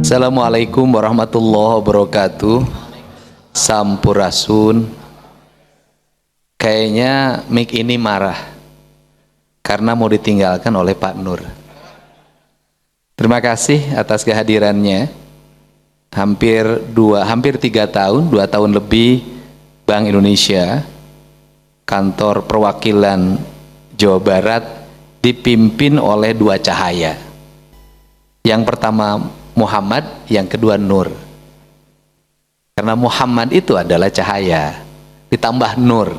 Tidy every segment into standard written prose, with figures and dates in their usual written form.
Assalamualaikum warahmatullahi wabarakatuh. Sampurasun. Kayaknya mic ini marah karena mau ditinggalkan oleh Pak Nur. Terima kasih atas kehadirannya. Hampir 3 tahun, 2 tahun lebih Bank Indonesia, kantor perwakilan Jawa Barat dipimpin oleh 2 cahaya. Yang pertama Muhammad, yang kedua Nur. Karena Muhammad itu adalah cahaya ditambah Nur.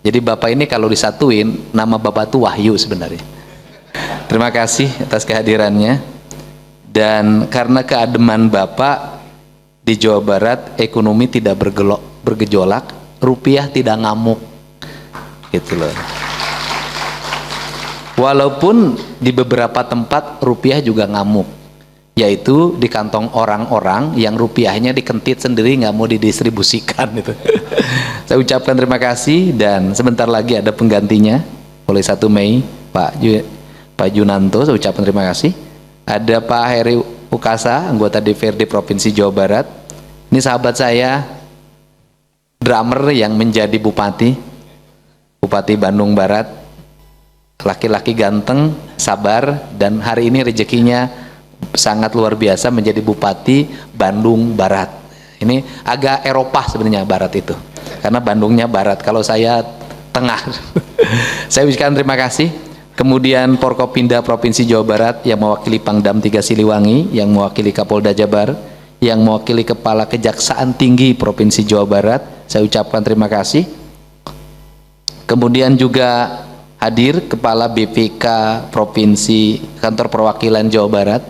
Jadi Bapak ini kalau disatuin, nama Bapak itu Wahyu sebenarnya. Terima kasih atas kehadirannya. Dan karena keademan Bapak di Jawa Barat, ekonomi tidak bergejolak, rupiah tidak ngamuk, gitu loh. Walaupun di beberapa tempat rupiah juga ngamuk, yaitu di kantong orang-orang yang rupiahnya dikentit sendiri, nggak mau didistribusikan gitu. Saya ucapkan terima kasih, dan sebentar lagi ada penggantinya mulai 1 Mei, Pak Junanto. Saya ucapkan terima kasih. Ada Pak Heri Ukasa, anggota DPRD Provinsi Jawa Barat. Ini sahabat saya, drummer yang menjadi Bupati Bandung Barat. Laki-laki ganteng, sabar, dan hari ini rezekinya sangat luar biasa menjadi Bupati Bandung Barat. Ini agak Eropa sebenarnya Barat itu, karena Bandungnya Barat, kalau saya tengah. Saya ucapkan terima kasih. Kemudian Forkopimda Provinsi Jawa Barat yang mewakili Pangdam 3 Siliwangi, yang mewakili Kapolda Jabar, yang mewakili Kepala Kejaksaan Tinggi Provinsi Jawa Barat, saya ucapkan terima kasih. Kemudian juga hadir Kepala BPK Provinsi Kantor Perwakilan Jawa Barat,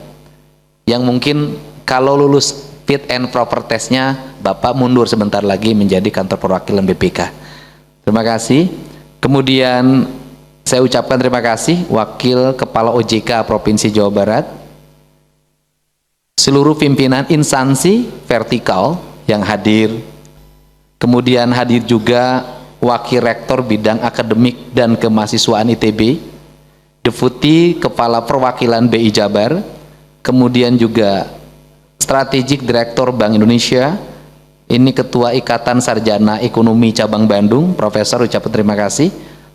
yang mungkin kalau lulus fit and proper testnya Bapak mundur sebentar lagi menjadi Kantor Perwakilan BPK. Terima kasih. Kemudian saya ucapkan terima kasih Wakil Kepala OJK Provinsi Jawa Barat, seluruh pimpinan instansi vertikal yang hadir. Kemudian hadir juga Wakil Rektor Bidang Akademik dan Kemahasiswaan ITB, Deputi Kepala Perwakilan BI Jabar, kemudian juga Strategic Direktur Bank Indonesia, ini Ketua Ikatan Sarjana Ekonomi Cabang Bandung, Profesor, ucapkan terima kasih.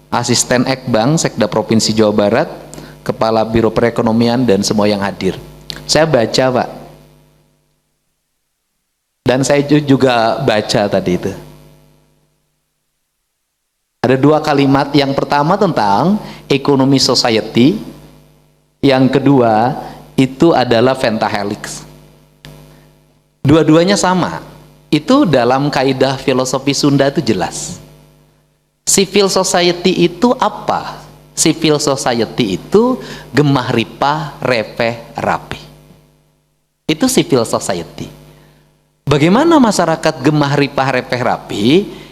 Asisten Ekbank Sekda Provinsi Jawa Barat, Kepala Biro Perekonomian, dan semua yang hadir. Saya baca, Pak, dan saya juga baca tadi itu. Ada 2 kalimat, yang pertama tentang ekonomi society, yang kedua itu adalah pentahelix. Dua-duanya sama. Itu dalam kaidah filosofi Sunda itu jelas. Civil society itu apa? Civil society itu gemah ripah repeh rapi. Itu civil society. Bagaimana masyarakat gemah ripah repeh rapi?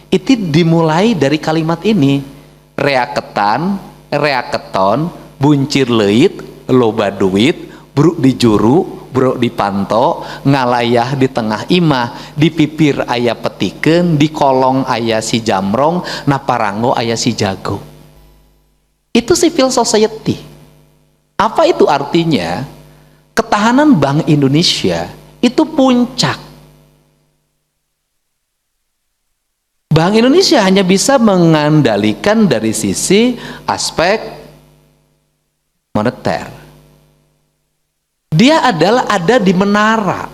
Itu dimulai dari kalimat ini. Reaketan, reaketon, buncir leit, loba duit, bruk di juru, bruk di panto, ngalayah di tengah imah, di pipir ayah petiken, di kolong ayah si jamrong, naparango ayah si jago. Itu civil society. Apa itu artinya? Ketahanan Bank Indonesia itu puncak. Bank Indonesia hanya bisa mengendalikan dari sisi aspek moneter. Dia ada di menara.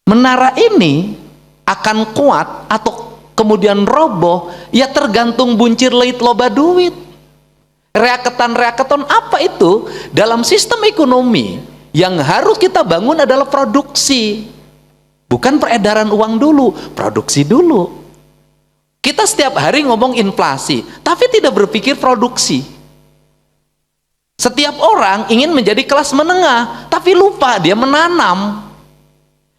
Menara ini akan kuat atau kemudian roboh, ya tergantung buncir leit loba duit. Reaketan apa itu? Dalam sistem ekonomi yang harus kita bangun adalah produksi. Bukan peredaran uang dulu, produksi dulu. Kita setiap hari ngomong inflasi, tapi tidak berpikir produksi. Setiap orang ingin menjadi kelas menengah, tapi lupa dia menanam.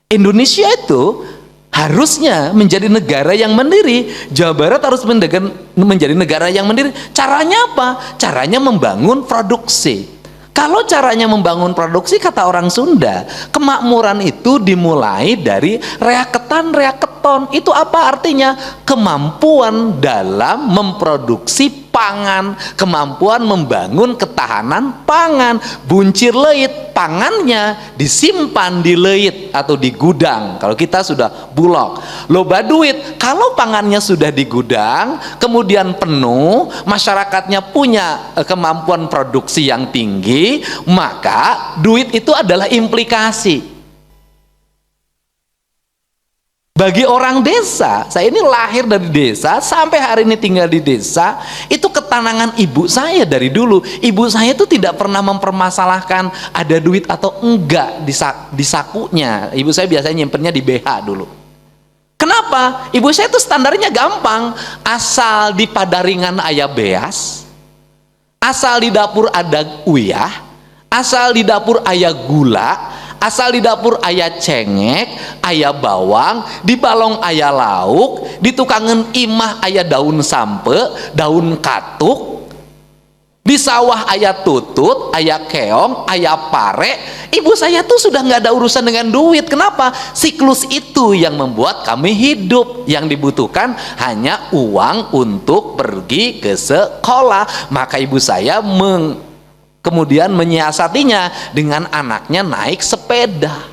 Indonesia itu harusnya menjadi negara yang mandiri. Jawa Barat harus menjadi negara yang mandiri. Caranya apa? Caranya membangun produksi. Kalau caranya membangun produksi, kata orang Sunda, kemakmuran itu dimulai dari reaketan. Itu apa artinya? Kemampuan dalam memproduksi pangan, kemampuan membangun ketahanan pangan. Buncir leit, pangannya disimpan di leit atau di gudang. Kalau kita sudah bulog, loba duit. Kalau pangannya sudah di gudang, kemudian penuh, masyarakatnya punya kemampuan produksi yang tinggi, maka duit itu adalah implikasi. Bagi orang desa, saya ini lahir dari desa, sampai hari ini tinggal di desa, itu ketenangan ibu saya dari dulu. Ibu saya itu tidak pernah mempermasalahkan ada duit atau enggak di sakunya. Ibu saya biasanya nyimpennya di BH dulu. Kenapa? Ibu saya itu standarnya gampang, asal di padaringan aya beas, asal di dapur ada uyah, asal di dapur aya gula, asal di dapur aya cengek, aya bawang, di balong aya lauk, di tukangan imah aya daun sampe, daun katuk, di sawah aya tutut, aya keong, aya pare. Ibu saya tuh sudah nggak ada urusan dengan duit. Kenapa? Siklus itu yang membuat kami hidup. Yang dibutuhkan hanya uang untuk pergi ke sekolah. Maka ibu saya kemudian menyiasatinya dengan anaknya naik sepeda,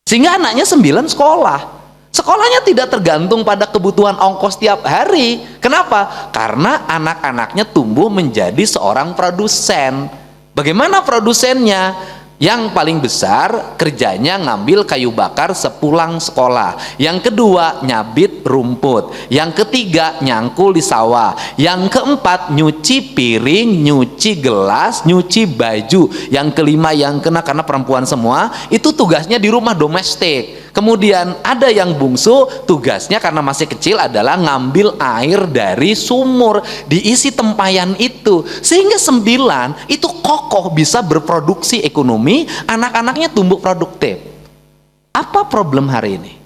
sehingga anaknya 9 sekolah. Sekolahnya tidak tergantung pada kebutuhan ongkos tiap hari. Kenapa? Karena anak-anaknya tumbuh menjadi seorang produsen. Bagaimana produsennya? Yang paling besar kerjanya ngambil kayu bakar sepulang sekolah. Yang kedua nyabit rumput. Yang ketiga nyangkul di sawah. Yang keempat nyuci piring, nyuci gelas, nyuci baju. Yang kelima yang kena karena perempuan semua, itu tugasnya di rumah domestik. Kemudian ada yang bungsu, tugasnya karena masih kecil adalah ngambil air dari sumur, diisi tempayan itu, sehingga 9 itu kokoh bisa berproduksi ekonomi, anak-anaknya tumbuh produktif. Apa problem hari ini?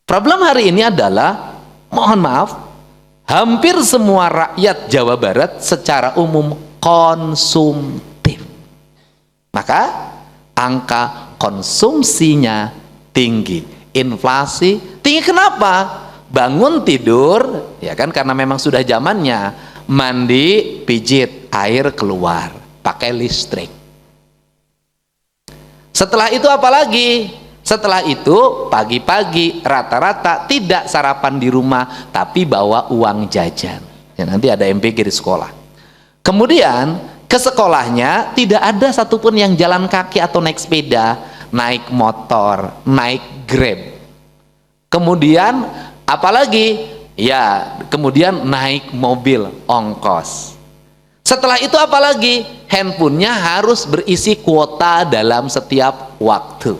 Problem hari ini adalah, mohon maaf, hampir semua rakyat Jawa Barat secara umum konsumtif. Maka angka konsumsinya tinggi, inflasi tinggi. Kenapa? Bangun tidur, ya kan, karena memang sudah zamannya mandi, pijit, air keluar, pakai listrik. Setelah itu apa lagi? Setelah itu pagi-pagi rata-rata tidak sarapan di rumah, tapi bawa uang jajan. Ya, nanti ada MPG di sekolah. Kemudian ke sekolahnya tidak ada satupun yang jalan kaki atau naik sepeda, naik motor, naik Grab. Kemudian apalagi? Ya, kemudian naik mobil ongkos. Setelah itu apalagi? Handphonenya harus berisi kuota dalam setiap waktu.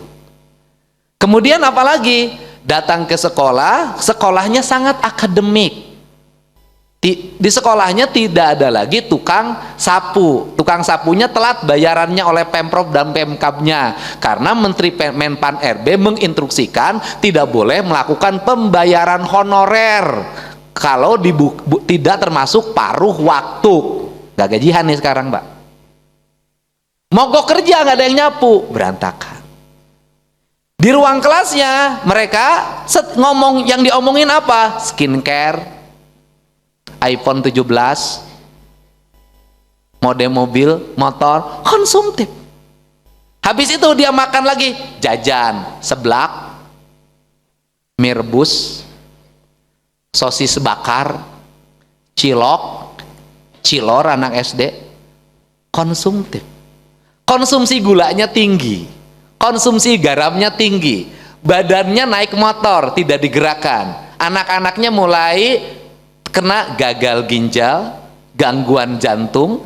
Kemudian apalagi? Datang ke sekolah, sekolahnya sangat akademik. Di sekolahnya tidak ada lagi tukang sapu. Tukang sapunya telat bayarannya oleh Pemprov dan Pemkabnya, karena Menteri Menpan RB menginstruksikan tidak boleh melakukan pembayaran honorer kalau tidak termasuk paruh waktu. Gak gajian nih sekarang, Mbak. Mogok kerja, nggak ada yang nyapu, berantakan. Di ruang kelasnya mereka ngomong, yang diomongin apa? Skincare, iPhone 17, mode mobil, motor, konsumtif. Habis itu dia makan lagi, jajan, seblak, mie rebus, sosis bakar, cilok, cilor anak SD, konsumtif. Konsumsi gulanya tinggi, konsumsi garamnya tinggi, badannya naik motor, tidak digerakkan. Anak-anaknya mulai kena gagal ginjal, gangguan jantung,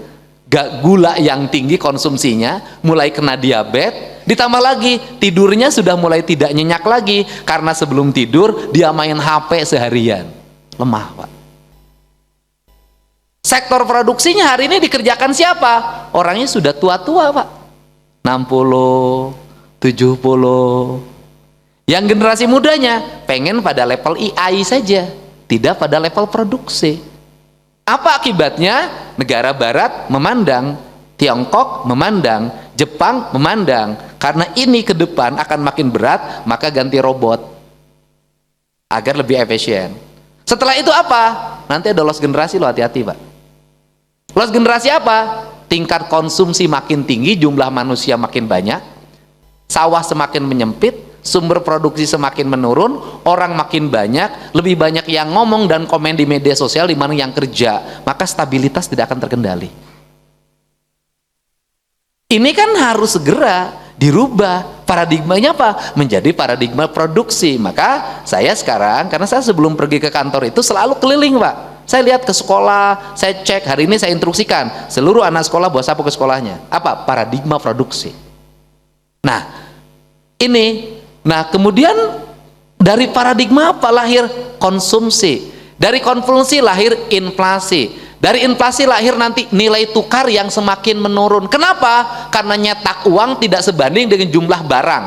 gula yang tinggi konsumsinya, mulai kena diabetes. Ditambah lagi tidurnya sudah mulai tidak nyenyak lagi, karena sebelum tidur dia main HP seharian. Lemah, Pak. Sektor produksinya hari ini dikerjakan siapa? Orangnya sudah tua-tua, Pak. 60, 70. Yang generasi mudanya pengen pada level IAI saja, tidak pada level produksi. Apa akibatnya? Negara barat memandang, Tiongkok memandang, Jepang memandang. Karena ini ke depan akan makin berat, maka ganti robot agar lebih efisien. Setelah itu apa? Nanti ada loss generasi, lo hati-hati, Pak. Loss generasi apa? tingkat konsumsi makin tinggi, jumlah manusia makin banyak, sawah semakin menyempit, sumber produksi semakin menurun, orang makin banyak, lebih banyak yang ngomong dan komen di media sosial dibanding yang kerja, maka stabilitas tidak akan terkendali. Ini kan harus segera dirubah paradigmanya, apa? Menjadi paradigma produksi. Maka saya sekarang, karena saya sebelum pergi ke kantor itu selalu keliling, Pak. Saya lihat ke sekolah, saya cek, hari ini saya instruksikan seluruh anak sekolah bawa sapu ke sekolahnya. Apa? Paradigma produksi. Nah, ini. Nah, kemudian dari paradigma apa lahir konsumsi. Dari konsumsi lahir inflasi. Dari inflasi lahir nanti nilai tukar yang semakin menurun. Kenapa? Karena nyetak uang tidak sebanding dengan jumlah barang.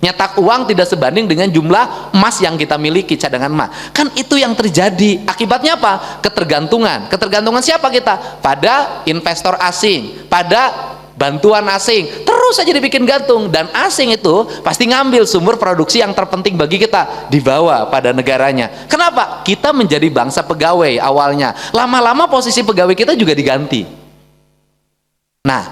Nyetak uang tidak sebanding dengan jumlah emas yang kita miliki, cadangan emas. Kan itu yang terjadi. Akibatnya apa? Ketergantungan. Ketergantungan siapa kita? Pada investor asing, pada bantuan asing. Terus saja dibikin gantung, dan asing itu pasti ngambil sumber produksi yang terpenting bagi kita, dibawa pada negaranya. Kenapa? Kita menjadi bangsa pegawai awalnya. Lama-lama posisi pegawai kita juga diganti. Nah,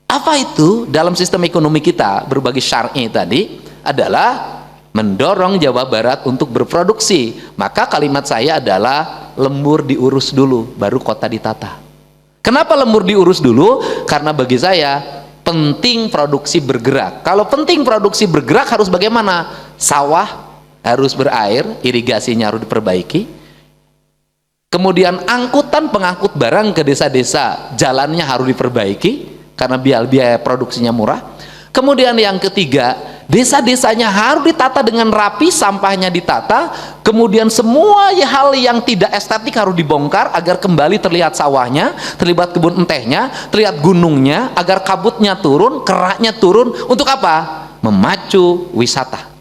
apa itu dalam sistem ekonomi kita berbagai syar'i tadi adalah mendorong Jawa Barat untuk berproduksi. Maka kalimat saya adalah lembur diurus dulu, baru kota ditata. Kenapa lembur diurus dulu? Karena bagi saya penting produksi bergerak. Kalau penting produksi bergerak harus bagaimana? Sawah harus berair, irigasinya harus diperbaiki. Kemudian angkutan pengangkut barang ke desa-desa, jalannya harus diperbaiki karena biaya produksinya murah. Kemudian yang ketiga, desa-desanya harus ditata dengan rapi, sampahnya ditata. Kemudian semua hal yang tidak estetik harus dibongkar agar kembali terlihat sawahnya, terlihat kebun entehnya, terlihat gunungnya, agar kabutnya turun, keraknya turun. Untuk apa? Memacu wisata.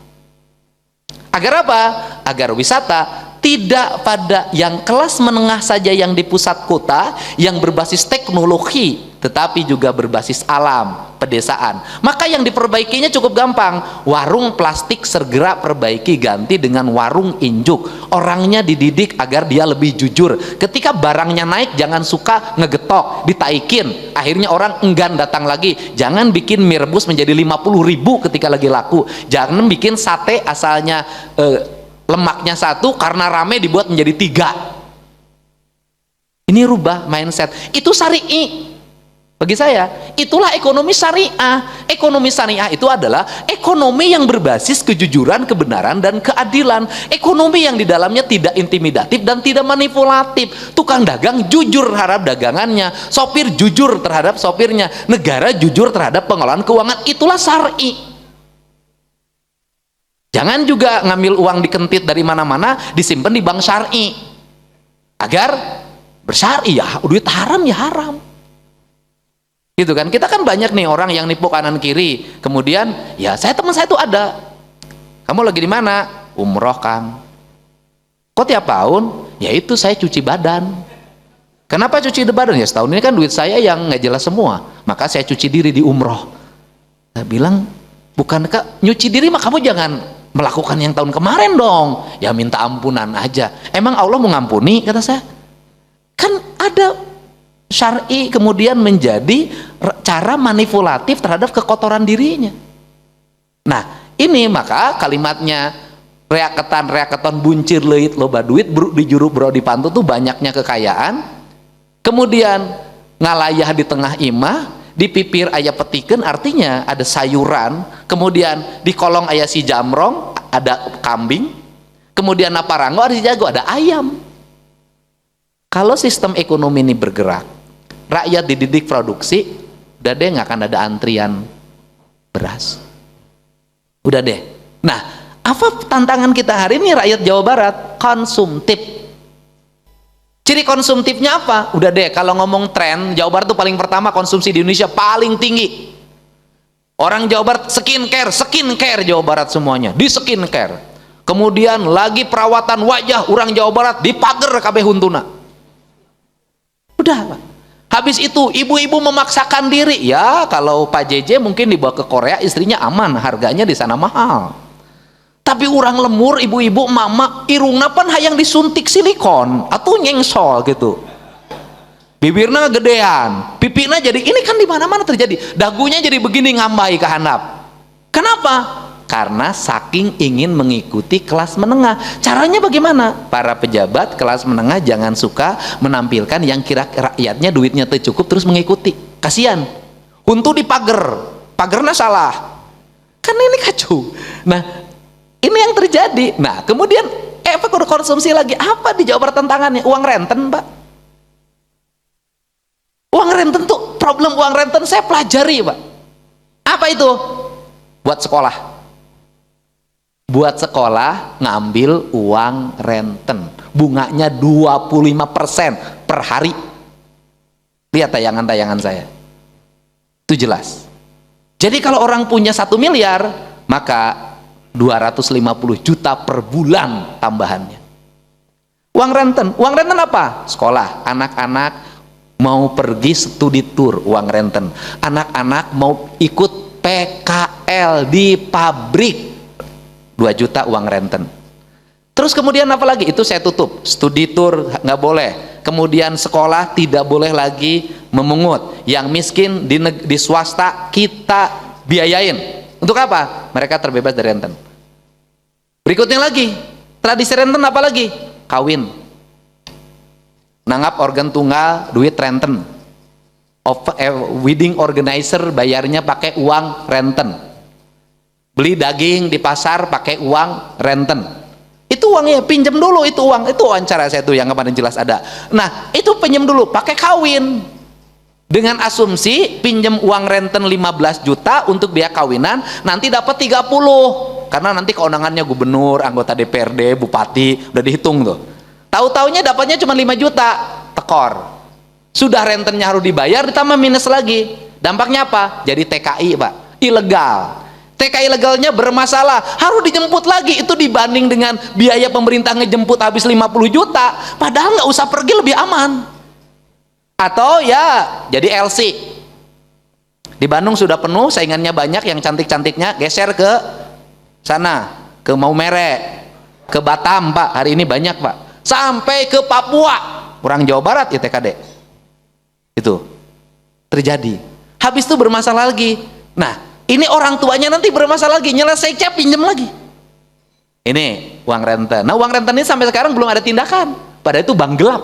Agar apa? Agar wisata tidak pada yang kelas menengah saja yang di pusat kota, yang berbasis teknologi, tetapi juga berbasis alam, pedesaan. Maka yang diperbaikinya cukup gampang. Warung plastik segera perbaiki, ganti dengan warung injuk. Orangnya dididik agar dia lebih jujur. Ketika barangnya naik, jangan suka ngegetok, ditaikin. Akhirnya orang enggan datang lagi. Jangan bikin mie rebus menjadi 50.000 ketika lagi laku. Jangan bikin sate asalnya lemaknya 1, karena rame dibuat menjadi 3. Ini rubah mindset. Itu syari'i. Bagi saya, itulah ekonomi syariah. Ekonomi syariah itu adalah ekonomi yang berbasis kejujuran, kebenaran, dan keadilan. Ekonomi yang di dalamnya tidak intimidatif dan tidak manipulatif. Tukang dagang jujur terhadap dagangannya, sopir jujur terhadap sopirnya, negara jujur terhadap pengelolaan keuangan. Itulah syar'i. Jangan juga ngambil uang dikentit dari mana-mana, disimpan di bank syar'i. Agar bersyar'i, ya duit haram ya haram. Gitu kan, kita kan banyak nih orang yang nipu kanan kiri. Kemudian ya teman saya tuh ada, kamu lagi di mana? Umroh Kang. Kok tiap tahun? Ya itu saya cuci badan. Kenapa cuci badan? Ya setahun ini kan duit saya yang nggak jelas semua, maka saya cuci diri di umroh. Saya bilang, bukankah nyuci diri mah kamu jangan melakukan yang tahun kemarin dong? Ya minta ampunan aja. Emang Allah mau ngampuni? Kata saya. Kan ada syar'i kemudian menjadi cara manipulatif terhadap kekotoran dirinya. Nah, ini maka kalimatnya reaketan buncir leit loba duit di juru bro di pantu tuh banyaknya kekayaan. Kemudian ngalayah di tengah imah, di pipir aya petiken, artinya ada sayuran. Kemudian di kolong aya si jamrong, ada kambing. Kemudian naparango ada si jago, ada ayam. Kalau sistem ekonomi ini bergerak, rakyat dididik produksi, udah deh nggak akan ada antrian beras. Udah deh. Nah, apa tantangan kita hari ini rakyat Jawa Barat? Konsumtif. Ciri konsumtifnya apa? Udah deh, kalau ngomong tren, Jawa Barat tuh paling pertama konsumsi di Indonesia paling tinggi. Orang Jawa Barat skincare Jawa Barat semuanya, di skincare. Kemudian lagi perawatan wajah, orang Jawa Barat dipager kabeh huntuna. Udah, Pak. Habis itu ibu-ibu memaksakan diri. Ya, kalau Pak JJ mungkin dibawa ke Korea, istrinya aman, harganya di sana mahal. Tapi orang lemur, ibu-ibu, mama, irungna pan hayang disuntik silikon atau nyengsol gitu. Bibirna gedean, Pipina jadi, ini kan di mana-mana terjadi. Dagunya jadi begini ngambai ke handap. Kenapa? Karena saking ingin mengikuti kelas menengah. Caranya bagaimana? Para pejabat kelas menengah jangan suka menampilkan yang kira rakyatnya duitnya cukup terus mengikuti. Kasihan. Untuk di pagernya salah. Kan ini kacau. Nah, ini yang terjadi. Nah, kemudian efek konsumsi lagi apa di Jawa Barat tantangannya? Uang renten, Pak. Uang renten tuh, problem uang renten saya pelajari, Pak. Apa itu? Buat sekolah. Buat sekolah ngambil uang renten. Bunganya 25% per hari. Lihat tayangan-tayangan saya. Itu jelas. Jadi kalau orang punya 1 miliar, maka 250 juta per bulan tambahannya. Uang renten apa? Sekolah. Anak-anak mau pergi studi tour, uang renten. Anak-anak mau ikut PKL di pabrik, 2 juta uang renten. Terus kemudian apa lagi? Itu saya tutup. Studi tour nggak boleh. Kemudian sekolah tidak boleh lagi memungut. Yang miskin di swasta kita biayain. Untuk apa? Mereka terbebas dari renten. Berikutnya lagi, tradisi renten apa lagi? Kawin. Nanggap organ tunggal, duit renten. Wedding organizer bayarnya pakai uang renten. Beli daging di pasar pakai uang renten. Itu uangnya, pinjam dulu itu uang. Itu wawancara saya tuh yang kemarin jelas ada. Nah, itu pinjam dulu, pakai kawin. Dengan asumsi pinjam uang renten 15 juta untuk biaya kawinan, nanti dapat 30. Karena nanti keundangannya gubernur, anggota DPRD, bupati, udah dihitung tuh. Tahu-taunya dapatnya cuma 5 juta, tekor. Sudah rentennya harus dibayar, ditambah minus lagi. Dampaknya apa? Jadi TKI, Pak. Ilegal. TKI ilegalnya bermasalah, harus dijemput lagi. Itu dibanding dengan biaya pemerintah ngejemput habis 50 juta, padahal nggak usah pergi, lebih aman. Atau ya jadi LC. Di Bandung sudah penuh, saingannya banyak, yang cantik-cantiknya geser ke sana, ke Maumere, ke Batam, Pak. Hari ini banyak, Pak. Sampai ke Papua, orang Jawa Barat ya TKD. Itu terjadi. Habis itu bermasalah lagi. Nah, ini orang tuanya nanti bermasalah lagi, nyelesainya pinjam lagi. Ini uang renten. Nah, uang renten ini sampai sekarang belum ada tindakan. Padahal itu bank gelap.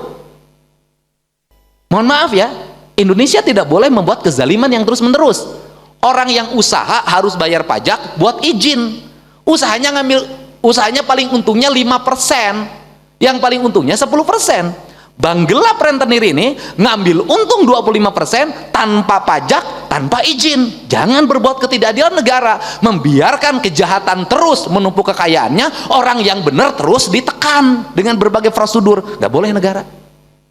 Mohon maaf ya, Indonesia tidak boleh membuat kezaliman yang terus-menerus. Orang yang usaha harus bayar pajak buat izin. Usahanya paling untungnya 5%. Yang paling untungnya 10%. Bank gelap rentenir ini ngambil untung 25% tanpa pajak, tanpa izin. Jangan berbuat ketidakadilan negara, membiarkan kejahatan terus menumpuk kekayaannya, orang yang benar terus ditekan dengan berbagai prosedur. Nggak boleh negara.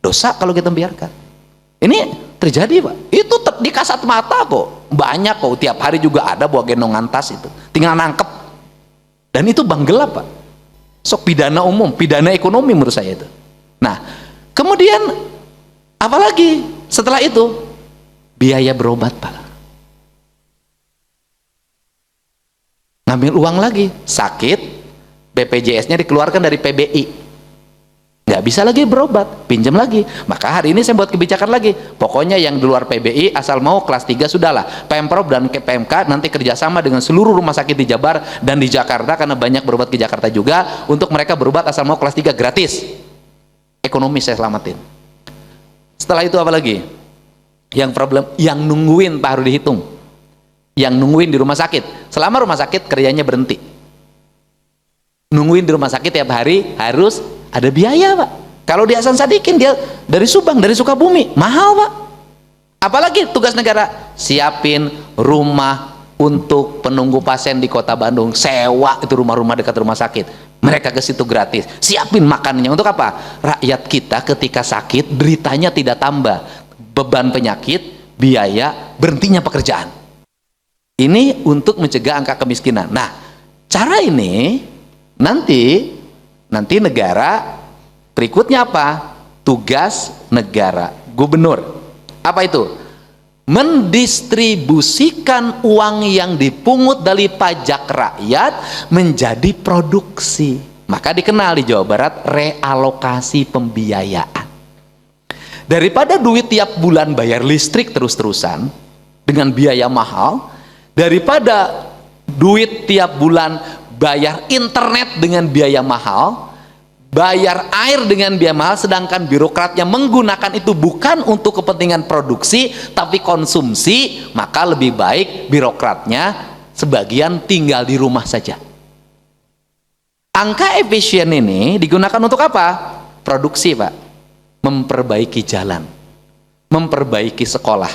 Dosa kalau kita biarkan. Ini terjadi, Pak. Itu di kasat mata kok. Banyak kok, tiap hari juga ada bawa gendongan tas itu. Tinggal nangkep. Dan itu bank gelap, Pak. Sok pidana umum, pidana ekonomi menurut saya itu. Nah, kemudian apalagi setelah itu? Biaya berobat, Pak. Ngambil uang lagi, sakit, BPJS-nya dikeluarkan dari PBI. Nggak bisa lagi berobat, pinjam lagi. Maka hari ini saya buat kebijakan lagi. Pokoknya yang di luar PBI asal mau kelas 3 sudahlah. Pemprov dan PMK nanti kerjasama dengan seluruh rumah sakit di Jabar dan di Jakarta, karena banyak berobat ke Jakarta juga, untuk mereka berobat asal mau kelas 3 gratis. Ekonomi saya selamatin. Setelah itu apa lagi? Yang problem, yang nungguin Pak harus dihitung. Yang nungguin di rumah sakit. Selama rumah sakit kerjanya berhenti. Nungguin di rumah sakit tiap hari harus ada biaya, Pak. Kalau di Hasan Sadikin dia dari Subang, dari Sukabumi, mahal, Pak. Apalagi tugas negara, siapin rumah untuk penunggu pasien di Kota Bandung, sewa itu rumah-rumah dekat rumah sakit. Mereka ke situ gratis. Siapin makanannya untuk apa? Rakyat kita ketika sakit deritanya tidak tambah. Beban penyakit, biaya, berhentinya pekerjaan. Ini untuk mencegah angka kemiskinan. Nah, cara ini nanti negara berikutnya apa? Tugas negara, gubernur. Apa itu? Mendistribusikan uang yang dipungut dari pajak rakyat menjadi produksi. Maka dikenal di Jawa Barat realokasi pembiayaan. Daripada duit tiap bulan bayar listrik terus-terusan dengan biaya mahal, daripada duit tiap bulan bayar internet dengan biaya mahal, bayar air dengan biaya mahal, sedangkan birokratnya menggunakan itu bukan untuk kepentingan produksi tapi konsumsi, maka lebih baik birokratnya sebagian tinggal di rumah saja. Angka efisien ini digunakan untuk apa? Produksi, Pak. Memperbaiki jalan, memperbaiki sekolah,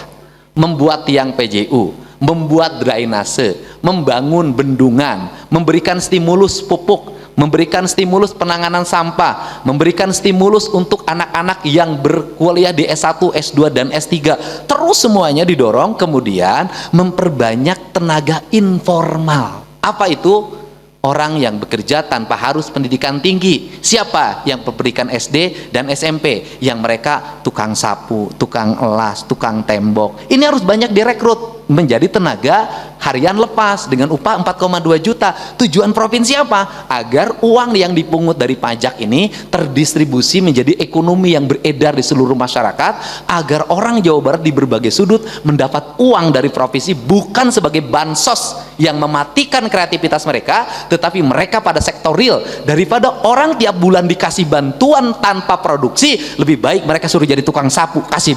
membuat tiang PJU, membuat drainase, membangun bendungan, memberikan stimulus pupuk, memberikan stimulus penanganan sampah, memberikan stimulus untuk anak-anak yang berkuliah di S1, S2, dan S3. Terus semuanya didorong, kemudian memperbanyak tenaga informal. Apa itu? Orang yang bekerja tanpa harus pendidikan tinggi. Siapa? Yang pendidikan SD dan SMP, yang mereka tukang sapu, tukang elas, tukang tembok. Ini harus banyak direkrut menjadi tenaga harian lepas dengan upah 4,2 juta. Tujuan provinsi apa? Agar uang yang dipungut dari pajak ini terdistribusi menjadi ekonomi yang beredar di seluruh masyarakat, agar orang Jawa Barat di berbagai sudut mendapat uang dari provinsi, bukan sebagai bansos yang mematikan kreativitas mereka, tetapi mereka pada sektor real. Daripada orang tiap bulan dikasih bantuan tanpa produksi, lebih baik mereka suruh jadi tukang sapu, kasih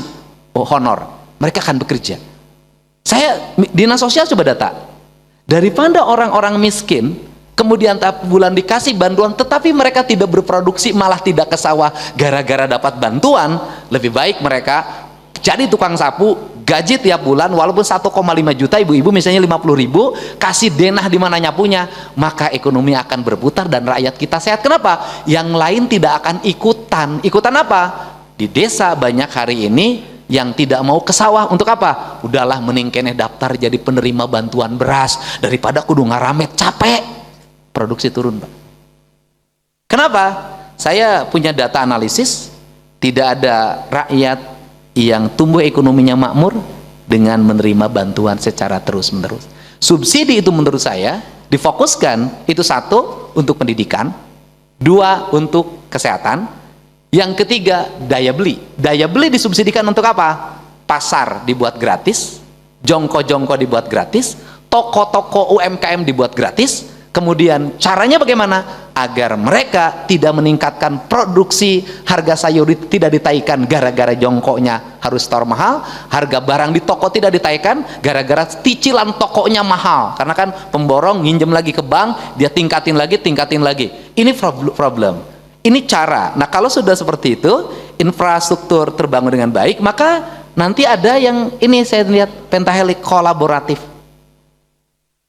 honor, mereka akan bekerja. Saya dinas sosial coba data, daripada orang-orang miskin kemudian tiap bulan dikasih bantuan tetapi mereka tidak berproduksi, malah tidak ke sawah gara-gara dapat bantuan, lebih baik mereka jadi tukang sapu, gaji tiap bulan walaupun 1,5 juta, ibu-ibu misalnya 50.000, kasih denah di mana nyapunya, maka ekonomi akan berputar dan rakyat kita sehat. Kenapa? Yang lain tidak akan ikutan. Ikutan apa? Di desa banyak hari ini yang tidak mau ke sawah. Untuk apa? Udahlah mending keneh daftar jadi penerima bantuan beras daripada kudu ngaramet, capek. Produksi turun, Pak. Kenapa? Saya punya data analisis, tidak ada rakyat yang tumbuh ekonominya makmur dengan menerima bantuan secara terus-menerus. Subsidi itu menurut saya difokuskan, itu satu untuk pendidikan, dua untuk kesehatan, yang ketiga daya beli. Daya beli disubsidikan untuk apa? Pasar dibuat gratis, jongko-jongko dibuat gratis, toko-toko UMKM dibuat gratis. Kemudian caranya bagaimana? Agar mereka tidak meningkatkan produksi, harga sayur tidak ditaikkan gara-gara jongkoknya harus store mahal, harga barang di toko tidak ditaikkan gara-gara cicilan tokonya mahal, karena kan pemborong nginjem lagi ke bank, dia tingkatin lagi. Ini problem. Ini cara. Nah, kalau sudah seperti itu, infrastruktur terbangun dengan baik, maka nanti ada yang ini saya lihat pentahelik kolaboratif.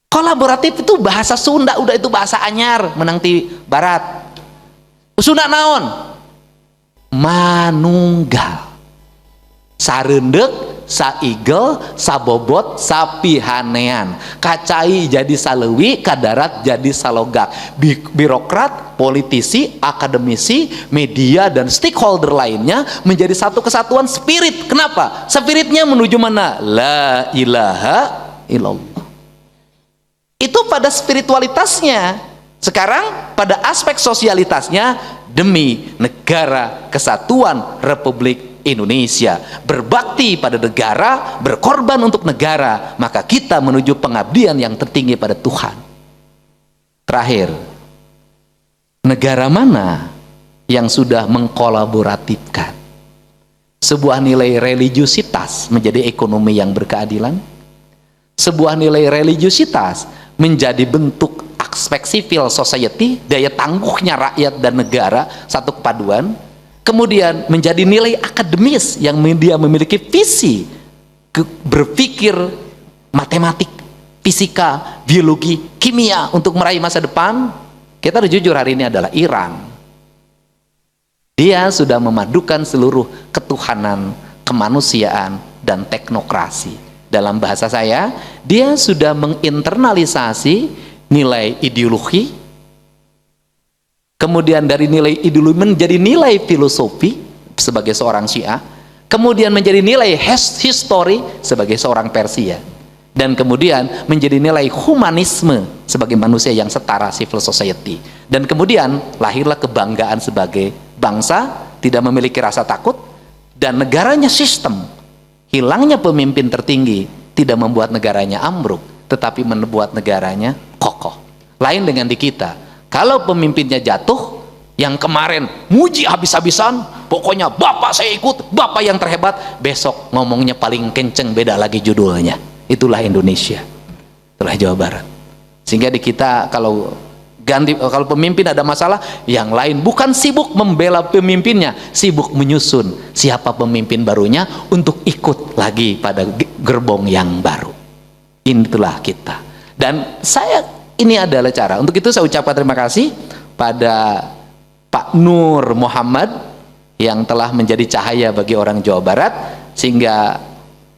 Kolaboratif itu bahasa Sunda, udah itu bahasa anyar menang di barat. Sunda naon? Manunggal. Sarendek, saigel, sabobot, sapihanean. Kacai jadi salewi, kadarat jadi salogak. Birokrat, politisi, akademisi, media, dan stakeholder lainnya menjadi satu kesatuan spirit. Kenapa? Spiritnya menuju mana? La ilaha illallah. Itu pada spiritualitasnya. Sekarang pada aspek sosialitasnya, demi negara kesatuan Republik Indonesia, berbakti pada negara, berkorban untuk negara, maka kita menuju pengabdian yang tertinggi pada Tuhan. Terakhir, negara mana yang sudah mengkolaboratifkan sebuah nilai religiusitas menjadi ekonomi yang berkeadilan, sebuah nilai religiusitas menjadi bentuk aspek civil society, daya tangguhnya rakyat dan negara, satu kepaduan, kemudian menjadi nilai akademis yang dia memiliki visi berpikir matematik, fisika, biologi, kimia untuk meraih masa depan. Kita harus jujur, hari ini adalah Iran. Dia sudah memadukan seluruh ketuhanan, kemanusiaan, dan teknokrasi. Dalam bahasa saya, dia sudah menginternalisasi nilai ideologi, kemudian dari nilai ideologi menjadi nilai filosofi sebagai seorang Syiah, kemudian menjadi nilai history sebagai seorang Persia, dan kemudian menjadi nilai humanisme sebagai manusia yang setara, civil society. Dan kemudian lahirlah kebanggaan sebagai bangsa, tidak memiliki rasa takut, dan negaranya sistem, hilangnya pemimpin tertinggi tidak membuat negaranya ambruk, tetapi membuat negaranya kokoh. Lain dengan di kita, kalau pemimpinnya jatuh, yang kemarin muji habis-habisan, pokoknya bapak saya ikut, bapak yang terhebat, besok ngomongnya paling kenceng, beda lagi judulnya. Itulah Indonesia, itulah Jawa Barat. Sehingga di kita kalau pemimpin ada masalah, yang lain bukan sibuk membela pemimpinnya, sibuk menyusun siapa pemimpin barunya untuk ikut lagi pada gerbong yang baru. Itulah kita. Dan ini adalah cara. Untuk itu saya ucapkan terima kasih pada Pak Nur Muhammad yang telah menjadi cahaya bagi orang Jawa Barat, sehingga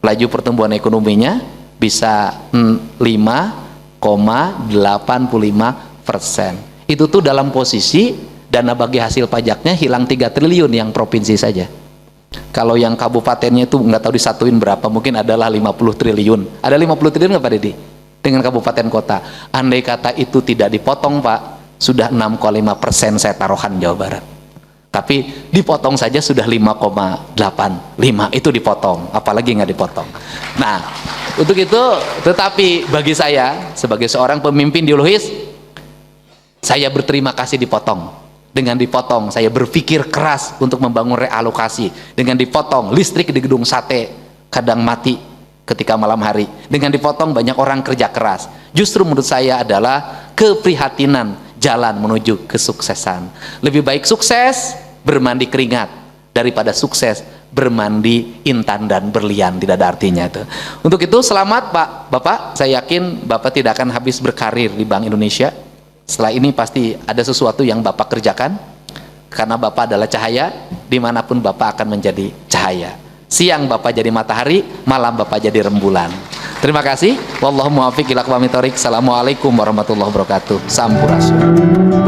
laju pertumbuhan ekonominya bisa 5,85%. Itu tuh dalam posisi dana bagi hasil pajaknya hilang 3 triliun yang provinsi saja. Kalau yang kabupatennya itu nggak tahu disatuin berapa, mungkin adalah 50 triliun. Ada 50 triliun nggak Pak Deddy? Dengan kabupaten kota. Andai kata itu tidak dipotong Pak, sudah 6,5% saya taruhan Jawa Barat. Tapi dipotong saja sudah 5,85, itu dipotong, apalagi nggak dipotong. Nah, untuk itu, tetapi bagi saya sebagai seorang pemimpin ideologis, saya berterima kasih dipotong. Dengan dipotong, saya berpikir keras untuk membangun realokasi. Dengan dipotong, listrik di gedung sate kadang mati ketika malam hari. Dengan dipotong, banyak orang kerja keras. Justru menurut saya adalah keprihatinan jalan menuju kesuksesan. Lebih baik sukses bermandi keringat daripada sukses bermandi intan dan berlian, tidak ada artinya itu. Untuk itu selamat Pak Bapak, saya yakin Bapak tidak akan habis berkarir di Bank Indonesia. Setelah ini pasti ada sesuatu yang Bapak kerjakan, karena Bapak adalah cahaya, dimanapun Bapak akan menjadi cahaya. Siang Bapak jadi matahari, malam Bapak jadi rembulan. Terima kasih. Wallahu muwaffiq ila aqwamit thoriq. Assalamualaikum warahmatullahi wabarakatuh. Sampurasun.